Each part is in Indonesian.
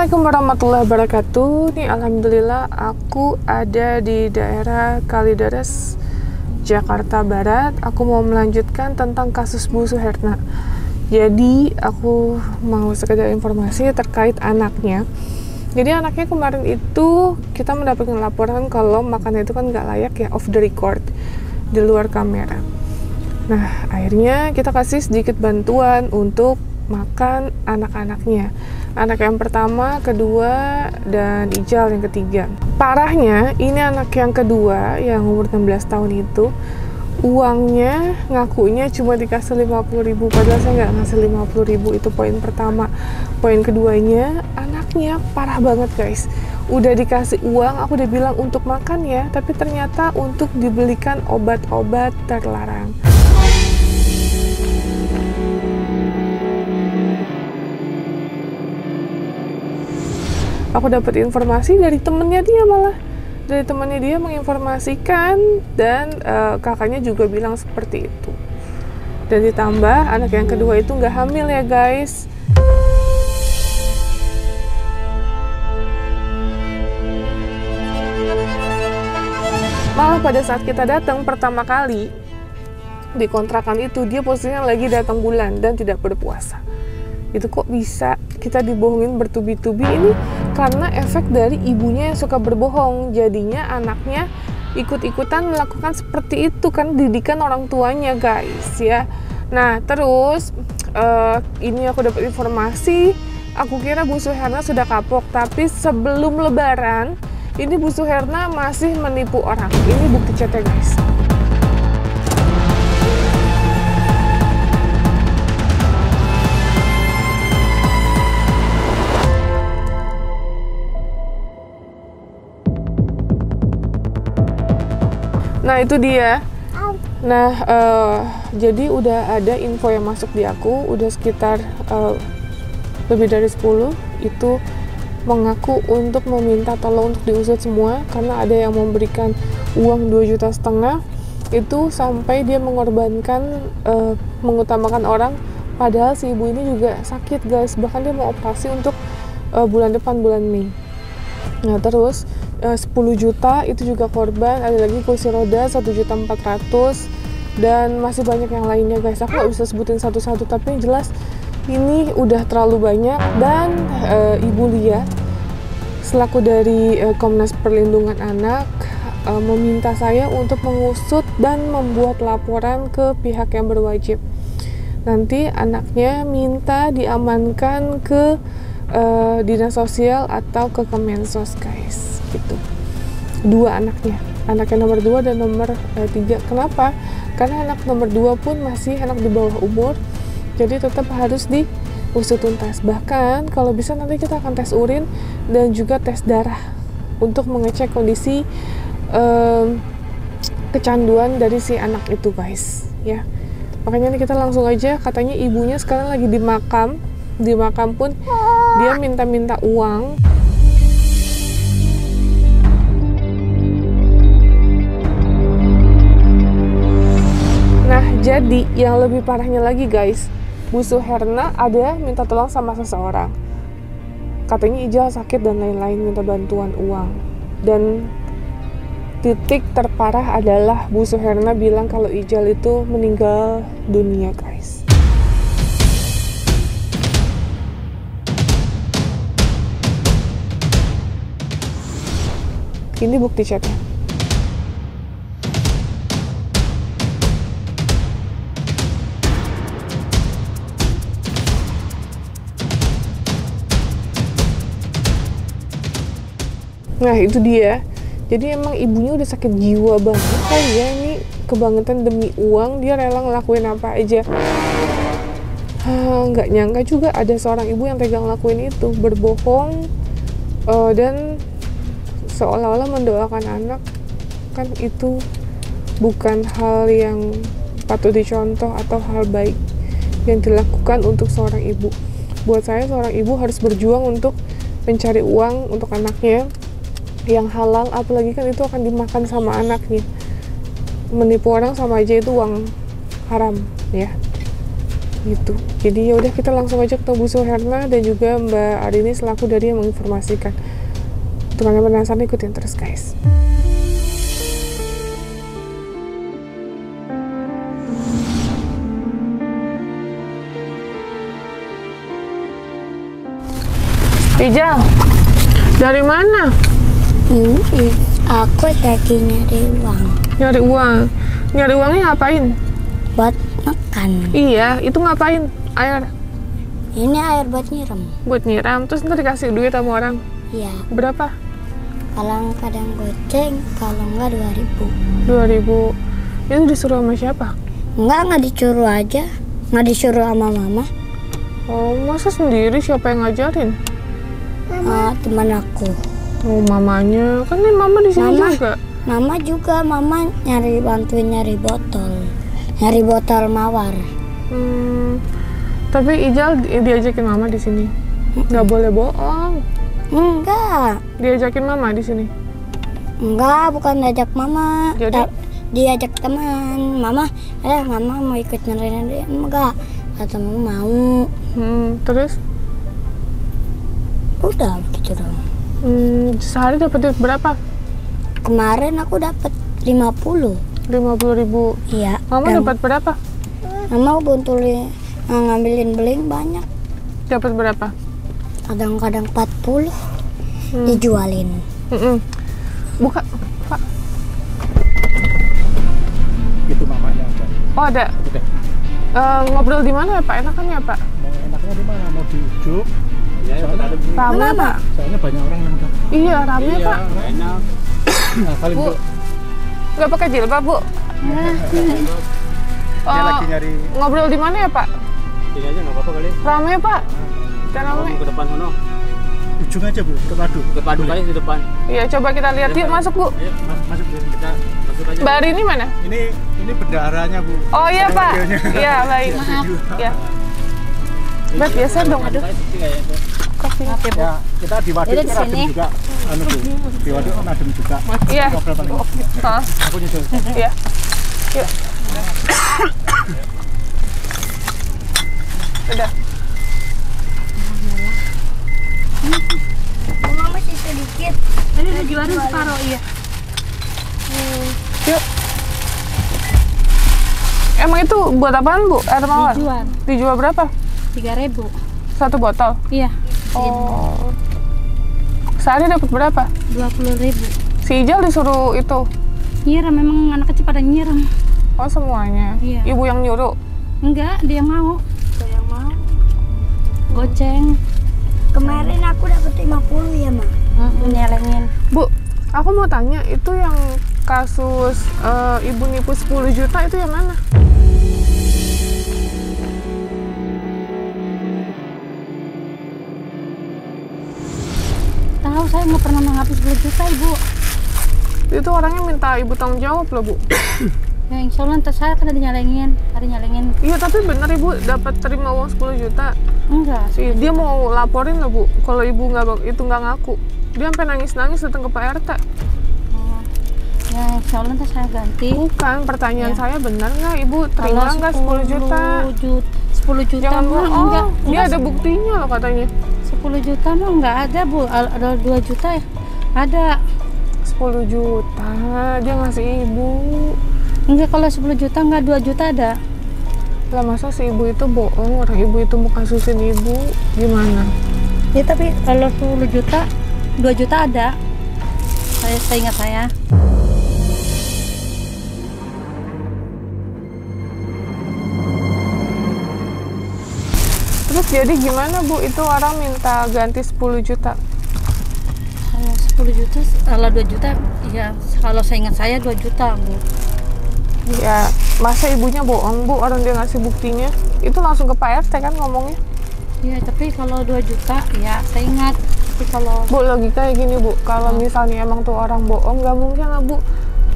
Assalamualaikum warahmatullahi wabarakatuh. Nih alhamdulillah aku ada di daerah Kalideres, Jakarta Barat. Aku mau melanjutkan tentang kasus Bu Suherna. Jadi aku mau sekedar informasi terkait anaknya. Jadi anaknya kemarin itu kita mendapatkan laporan kalau makannya itu kan nggak layak ya, off the record, di luar kamera. Nah akhirnya kita kasih sedikit bantuan untuk makan anak-anaknya. Anak yang pertama, kedua, dan Ijal yang ketiga. Parahnya, ini anak yang kedua yang umur 16 tahun itu, uangnya ngakunya cuma dikasih 50.000, padahal saya nggak ngasih 50.000. Itu poin pertama. Poin keduanya, anaknya parah banget guys. Udah dikasih uang, aku udah bilang untuk makan ya, tapi ternyata untuk dibelikan obat-obat terlarang. Aku dapat informasi dari temennya dia, malah dari temennya dia menginformasikan, dan kakaknya juga bilang seperti itu. Dan ditambah anak yang kedua itu nggak hamil ya guys. Malah pada saat kita datang pertama kali di kontrakan itu, dia posisinya lagi datang bulan dan tidak berpuasa. Itu kok bisa kita dibohongin bertubi-tubi? Ini karena efek dari ibunya yang suka berbohong, jadinya anaknya ikut-ikutan melakukan seperti itu, kan didikan orang tuanya guys ya. Nah terus ini aku dapat informasi, aku kira Bu Suherna sudah kapok, tapi sebelum lebaran ini Bu Suherna masih menipu orang. Ini bukti chatnya guys. Nah itu dia. Nah jadi udah ada info yang masuk di aku, udah sekitar lebih dari 10 itu mengaku untuk meminta tolong untuk diusut semua, karena ada yang memberikan uang 2,5 juta itu sampai dia mengorbankan mengutamakan orang, padahal si ibu ini juga sakit guys, bahkan dia mau operasi untuk bulan depan, bulan Mei. Nah terus 10 juta itu juga korban, ada lagi kursi roda 1,4 juta, dan masih banyak yang lainnya guys. Aku nggak bisa sebutin satu-satu, tapi yang jelas ini udah terlalu banyak. Dan Ibu Lia selaku dari Komnas Perlindungan Anak meminta saya untuk mengusut dan membuat laporan ke pihak yang berwajib. Nanti anaknya minta diamankan ke dinas sosial atau ke Kemensos guys, gitu. Dua anaknya, anak yang nomor 2 dan nomor 3. Kenapa? Karena anak nomor 2 pun masih anak di bawah umur, jadi tetap harus diusut tuntas. Bahkan kalau bisa nanti kita akan tes urin dan juga tes darah untuk mengecek kondisi kecanduan dari si anak itu guys ya. Makanya kita langsung aja, katanya ibunya sekarang lagi di makam pun dia minta uang. Nah jadi yang lebih parahnya lagi guys, Bu Suherna ada minta tolong sama seseorang, katanya Ijal sakit dan lain-lain, minta bantuan uang. Dan titik terparah adalah Bu Suherna bilang kalau Ijal itu meninggal dunia guys. Ini bukti chatnya. Nah itu dia. Jadi emang ibunya udah sakit jiwa banget kan ya, ini kebangetan demi uang dia rela ngelakuin apa aja. Nggak nyangka juga ada seorang ibu yang tega ngelakuin itu, berbohong dan seolah-olah mendoakan anak. Kan itu bukan hal yang patut dicontoh atau hal baik yang dilakukan untuk seorang ibu. Buat saya seorang ibu harus berjuang untuk mencari uang untuk anaknya yang halal, apalagi kan itu akan dimakan sama anaknya. Menipu orang sama aja itu uang haram ya. gitu. Jadi ya udah, kita langsung aja ketemu Bu Suherna dan juga Mbak Arini selaku dari yang menginformasikan. Untuk kalian penasaran, ikutin terus guys. Ijal, dari mana? Ini aku lagi nyari uang. Nyari uang. Nyari uangnya ngapain? Buat makan. Iya, itu ngapain? Air. Ini air buat nyiram. Buat nyiram, terus ntar dikasih duit sama orang. Iya. Berapa? Kalau kadang goceng, kalau enggak 2.000. Itu disuruh sama siapa? Enggak disuruh aja. Enggak disuruh sama mama. Oh, masa sendiri? Siapa yang ngajarin? Teman aku. Oh, mamanya. Kan ini mama di sini Mama. juga. Mama juga, mama bantuin nyari botol. Nyari botol mawar. Tapi Ijal diajakin mama di sini. Nggak boleh bohong. Enggak. Diajakin mama di sini. Enggak, bukan diajak mama. Jadi? Diajak teman. Mama mau ikut nyari. Enggak. Kata mama mau. Terus? Udah begitu dong. Sehari dapat duit berapa? Kemarin aku dapat 50. 50.000. Iya. Mama dapat berapa? Mama buntulin ngambilin beling banyak. Dapat berapa? Kadang-kadang 40 dijualin. Buka, Pak. Itu mamanya aja. Oh, ada. Udah. Ngobrol di mana ya, Pak? Enakan ya, Pak? Mau enaknya di mana? Mau di Ujuk? Ya, Soalnya Rame, Pak. soalnya banyak orang yang udah. Iya, rame, Pak. enak. Nah, kali Bu, Bu, nggak pakai jilbab, Bu? dia lagi nyari. Ngobrol di mana ya, Pak? Sini aja nggak apa-apa kali. Rame, Pak. Kan Kamu rame. ke depan sono. Ujung aja Bu, ke Padu. Ke Padu kali di depan. Iya, coba kita lihat. Yuk, masuk, Bu. Ayo, Masuk Bu. kita masuk aja. Mbak Arini mana? Ini bendaharanya Bu. Oh iya, Saya Pak. videonya. Iya, baik. Maaf. Ya. Bet, biasa dong. Aduh. Kopi. Ya, kita di Waduk Jadi kan di adem sini. juga. Anu Bu, di Waduk kan adem juga. Iya. Ngobrol paling. Hah? Aku nyusul. Iya. Yuk. Udah. Mama masih sedikit. Ini udah jualin separuh, iya. Yuk. Emang itu buat apaan, Bu? Air mawar? Dijual Dijual berapa? 3.000. Satu botol? Iya. Oh. Sehari dapat berapa? 20.000. Si Ijal disuruh itu. Nyiram, memang anak kecil pada nyiram. Oh, semuanya? Iya. Ibu yang nyuruh? Enggak, dia mau. Saya mau. Goceng. Kemarin aku dapat 50 ya, Ma. Nyelengin. Bu, aku mau tanya, itu yang kasus ibu nipu 10 juta itu yang mana? Tahu, saya nggak pernah menghabis 10 juta, Ibu. Itu orangnya minta ibu tanggung jawab loh, Bu. Ya, insya Allah ntar saya kan ada nyelengin. Iya, tapi bener ibu dapat terima uang 10 juta. Enggak. Dia mau laporin loh, Bu. Kalau ibu nggak ngaku. Dia sampai nangis-nangis datang ke Pak RT. Oh. Ya, insya Allah ntar saya ganti. Bukan, pertanyaan Ya. saya benar nggak ibu terima Kalau nggak 10 juta? 10 juta Jangan mah bohong. enggak. Dia ada buktinya loh katanya. 10 juta mah enggak ada, Bu. Ada 2 juta ya? Ada. 10 juta dia ngasih ibu. Enggak, kalau 10 juta enggak, 2 juta ada. Lah masa si ibu itu bohong, orang ibu itu mau kasusin ibu, gimana? Ya, tapi kalau 10 juta, 2 juta ada. Saya ingat saya. Terus jadi gimana, Bu? Itu orang minta ganti 10 juta. Kalau 10 juta, kalau 2 juta, ya kalau saya ingat saya 2 juta, Bu. Ya, masa ibunya bohong, Bu? Orang dia ngasih buktinya. Itu langsung ke Pak RT kan ngomongnya. Ya, tapi kalau 2 juta, ya saya ingat. Tapi kalau Bu, logikanya gini, Bu. Kalau misalnya emang tuh orang bohong, nggak mungkin lah, Bu.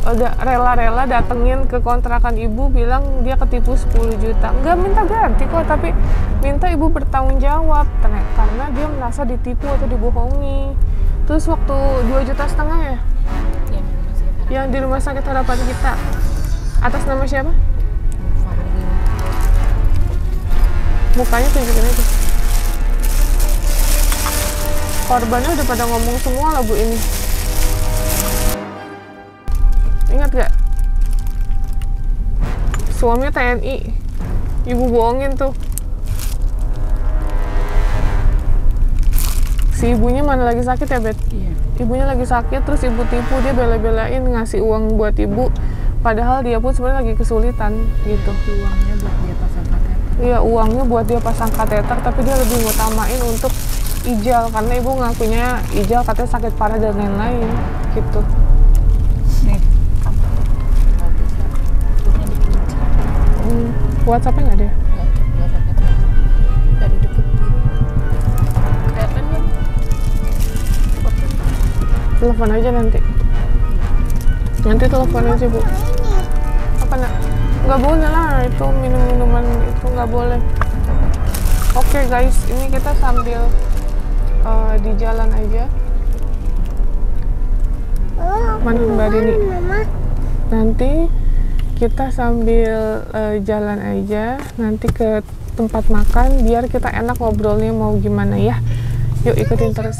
Udah rela-rela datengin ke kontrakan ibu bilang dia ketipu 10 juta. Nggak minta ganti kok, tapi minta ibu bertanggung jawab. Karena dia merasa ditipu atau dibohongi. Terus waktu 2,5 juta ya? Yang di rumah sakit harapan kita. Atas nama siapa? Mukanya tunjukin aja. Korbannya udah pada ngomong semua lah Bu ini. Ingat gak? Suaminya TNI. Ibu bohongin tuh. Si ibunya mana lagi sakit ya, Bet? Iya. Ibunya lagi sakit, terus ibu tipu, dia bela-belain ngasih uang buat ibu. Padahal dia pun sebenarnya lagi kesulitan gitu. Uangnya buat dia pasang kateter. Iya, uangnya buat dia pasang kateter, tapi dia lebih ngutamain untuk Ijal, karena ibu ngakunya Ijal katanya sakit parah dan lain-lain gitu. Nih, kamu nggak bisa. Uangnya dikincir. WhatsApp-nya nggak ada ya? Nggak pakai. Dari deket gitu. Kelihatan kan? Telepon aja nanti. Nanti telepon aja Bu. Apa nak? Nggak boleh lah, itu minum-minuman itu nggak boleh. Oke guys, ini kita sambil di jalan aja. Mana Mbak Dini? Nanti kita sambil jalan aja, nanti ke tempat makan biar kita enak ngobrolnya mau gimana ya. Yuk ikutin terus.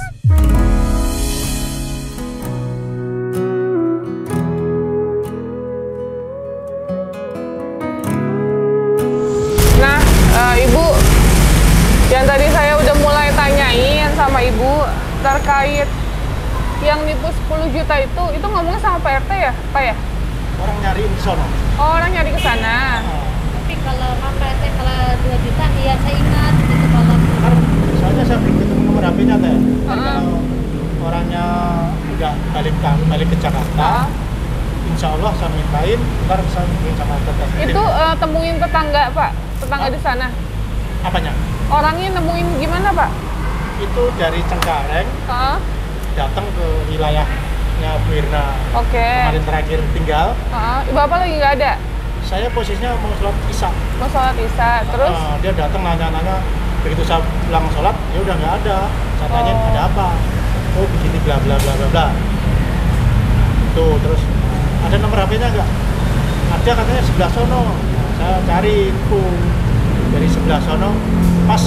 Nah, Ibu, yang tadi saya udah mulai tanyain sama Ibu terkait yang nipu 10 juta itu ngomongnya sama Pak RT ya, Pak ya? Orang nyariin di sono. Oh, orang nyari ke sana. Tapi kalau apa itu kalau 2 juta ya saya ingat gitu kalau Kan soalnya saya belum ketemu nomor HP-nya teh. Kalau orangnya udah balik ke Jakarta, insya Allah saya mintain, ntar saya mintain sama teteh. Itu temuin tetangga, Pak? Tetangga di sana? Apanya? Orangnya nemuin gimana, Pak? Itu dari Cengkareng datang ke wilayahnya Bu Irna. Oke. Kemarin terakhir tinggal. Bapak lagi nggak ada? Saya posisinya mau sholat isya. Mau sholat isya, terus? Dia datang nanya-nanya, begitu saya pulang sholat, ya udah nggak ada. Saya tanyain ada apa? Oh begini bla bla bla bla bla. Tuh terus ada nomor HP-nya nggak? Ada katanya sebelah sono. Saya cari info dari sebelah sono, pas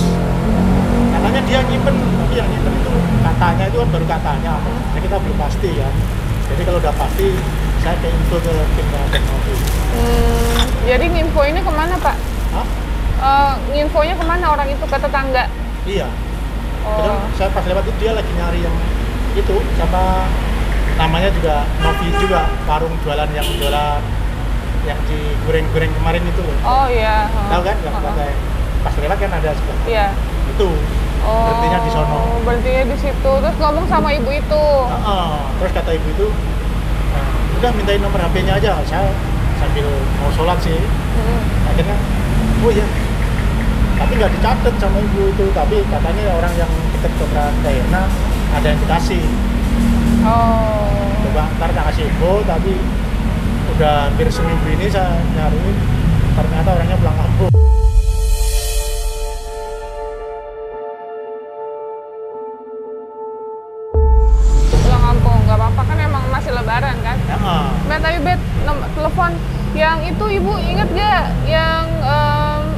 katanya dia nyimpen, tapi yang nyimpen itu katanya itu kan baru katanya, jadi kita belum pasti ya. Jadi kalau udah pasti, saya ke info ke tim teknologi. Jadi nginfoinnya kemana, Pak? Hah? Nginfonya kemana orang itu, ke tetangga? Iya. Padahal saya pas lewat itu dia lagi nyari yang itu, sama namanya juga Novi juga, warung jualan yang jualan yang digoreng-goreng kemarin itu loh. Oh iya. Tahu kan? Pas lewat kan ada sebelah. Iya. Itu. Berhentinya di sono. Berhentinya di situ. Terus ngomong sama ibu itu. Terus kata ibu itu, udah mintain nomor HP-nya aja. Saya sambil mau sholat sih. Akhirnya, oh iya. Tapi nggak dicatat sama ibu itu. Tapi katanya orang yang dekat kontrakan Dayana ada yang dikasih. Coba ntar tak kasih info, tapi udah hampir seminggu ini saya nyariin, ternyata orangnya pulang kampung. Pulang kampung, nggak apa-apa kan, emang masih lebaran kan? Bet, tapi Bet, telepon yang itu ibu inget gak? Yang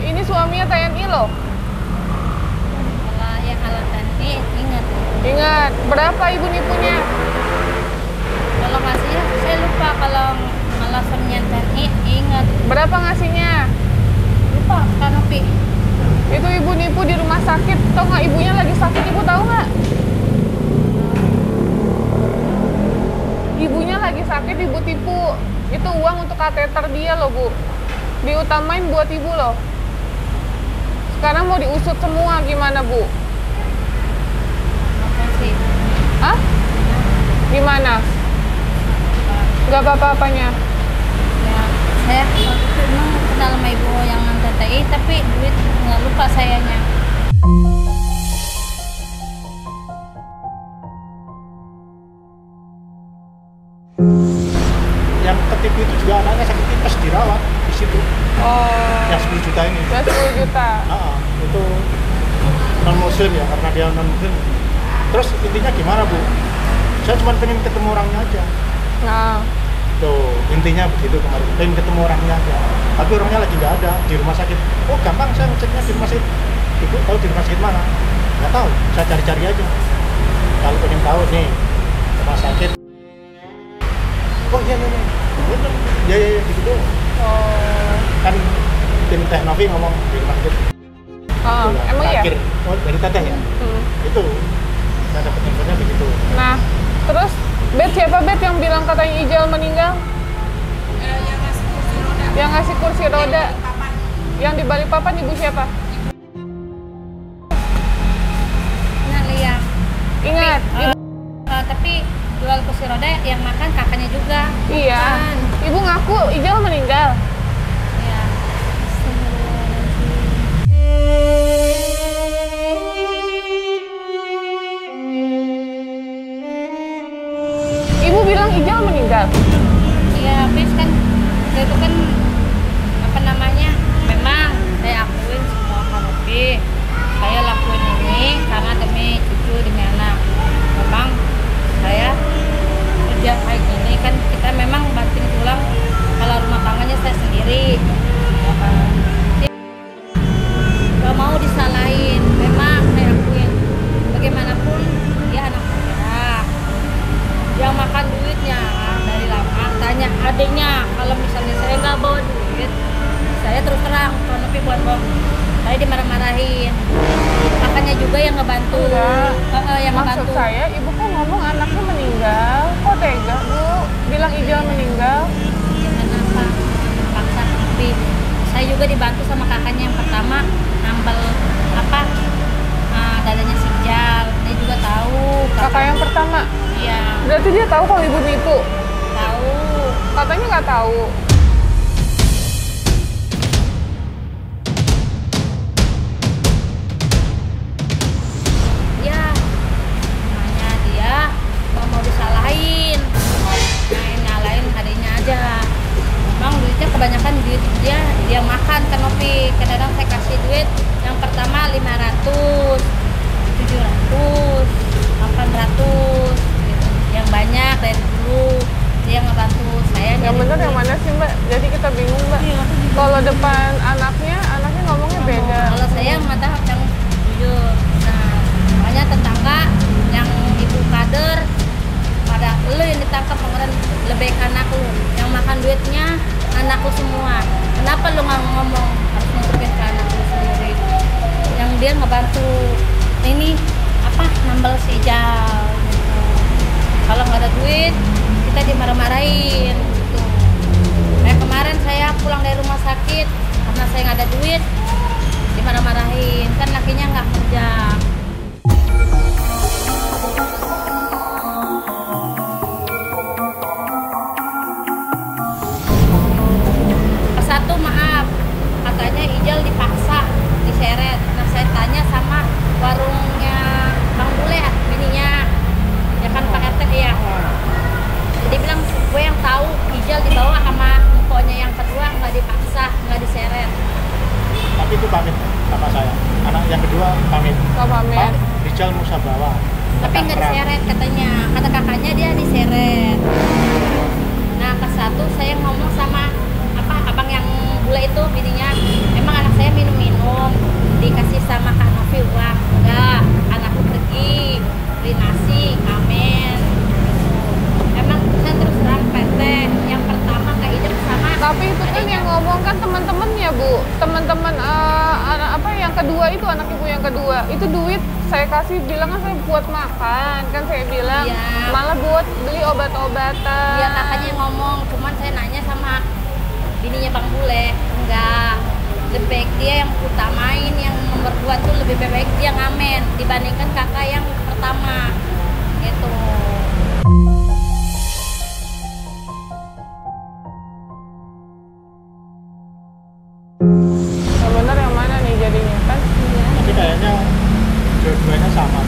ini suaminya TNI loh. kalau yang alat TNI ingat. Ingat, berapa ibu nipunya? Kalau ngasihnya saya lupa, kalau alasannya TNI ingat. Berapa ngasihnya? Lupa kanopi. Itu ibu nipu di rumah sakit, tau nggak ibunya lagi sakit, ibu tahu nggak? Ibunya lagi sakit, ibu tipu. Itu uang untuk kateter dia loh Bu. Diutamain buat ibu loh. Sekarang mau diusut semua, gimana Bu? Makasih. Hah? Gimana? Nggak apa-apa-apanya? Ya, saya waktu itu emang kenal sama ibu yang TTI, tapi duit nggak lupa sayanya. Yang ketipu itu juga anaknya sakit tipes, dirawat di situ. Yang 10 juta ini. Ya 10 juta. Itu non muslim ya, karena dia non muslim. Terus intinya gimana Bu? Saya cuma pengen ketemu orangnya aja. Nah, Tuh intinya begitu kemarin, pengen ketemu orangnya aja. Tapi orangnya lagi nggak ada di rumah sakit. Oh gampang, saya ngeceknya di rumah sakit. ibu tahu di rumah sakit mana? Nggak tahu, saya cari-cari aja. Kalau pengen tahu nih rumah sakit, oh iya bener, iya gitu doang. Oh. Kan tim Teh Novi ngomong di rumah sakit. Oh, Itulah, emang iya? terakhir. Oh dari Teteh ya? Itu saya dapat infonya begitu. Nah, terus siapa yang bilang katanya Ijal meninggal? Yang ngasih kursi roda. Yang di Balikpapan ibu siapa? Nah, lihat. Ingat, ibu. Tapi jual kursi roda yang makan kakaknya juga. Iya. Bukan. Ibu ngaku Ijal meninggal. Ya. Ibu bilang Ijal meninggal. Iya, habis kan itu kan apa namanya? Memang saya akuin semua Kanopi. Saya lakuin ini karena demi cucu, demi anak. Memang saya kerja kayak gini kan kita memang banting tulang kalau rumah tangganya saya sendiri. Ya kan? Gak mau disalahin. Memang saya akuin bagaimanapun dia anak saya. Yang makan duitnya dari lama tanya adiknya kalau misalnya saya nggak bawa duit saya terus terang kalau tapi buat bohong saya dimarah-marahin kakaknya juga yang ngebantu. Enggak. Yang Maksud ngebantu saya, ibu kan ngomong anaknya meninggal. Kok tega, Bu? Bilang Ijal meninggal. kenapa paksa tapi saya juga dibantu sama kakaknya yang pertama nambal apa dadanya si Jal dia juga tahu Kakak yang pertama. iya Berarti dia tahu kalau ibu nipu. tahu. Katanya nggak tahu. Ya, namanya dia nggak mau disalahin, nyalain adiknya aja. Memang duitnya kebanyakan duit dia makan kan Novi. Kadang-kadang saya kasih duit yang pertama 500, 700, 800, gitu. Yang banyak dari dulu dia ngebantu saya. Yang nyari bener duit. yang mana sih, Mbak? Jadi kita bingung, Mbak. Kalau depan anaknya ngomongnya beda. Kalau saya mantap yang jujur. Nah, makanya tetangga yang ibu kader pada lu yang ditangkap kemarin lebih ke anak lu yang makan duitnya anak lu semua. Kenapa lu nggak ngomong harus nutupin ke anak lu sendiri? Yang dia ngebantu ini apa nambal si Ijal. Gitu. Kalau nggak ada duit kita dimarah-marahin. Gitu. Kayak kemarin saya pulang dari rumah sakit karena saya nggak ada duit dimarah-marahin kan lakinya nggak kerja. Satu maaf katanya Ijal dipaksa diseret. Nah saya tanya sama warungnya Bang Bule bininya ya kan Pak RT ya. Jadi bilang gue yang tahu Ijal dibawa sama pokoknya yang kedua nggak dipaksa nggak diseret. Tapi itu pamit sama saya. Anak yang kedua pamit. Nggak pamit. Pak Rijal Musa bawa. Tapi nggak diseret katanya. Kata kakaknya dia diseret. Nah ke satu saya ngomong sama apa abang yang bule itu bininya. Emang anak saya minum-minum dikasih sama Kak Novi uang enggak. Anakku pergi beli nasi amin. Emang saya terus terang PT yang pertama Kak Ijal sama. Tapi itu kan yang ngomong kan teman-temannya, Bu. Teman-teman anak apa yang kedua itu anak ibu yang kedua. Itu duit saya kasih bilang kan saya buat makan. Kan saya bilang Iya. malah buat beli obat-obatan. Dia kakaknya ngomong, cuman saya nanya sama bininya Bang Bule, enggak. Lebih baik dia yang utamain, yang nomor 2 tuh lebih baik dia ngamen dibandingkan kakak yang pertama. Gitu. Yang benar yang mana nih jadinya kan? Tapi kayaknya dua-duanya sama.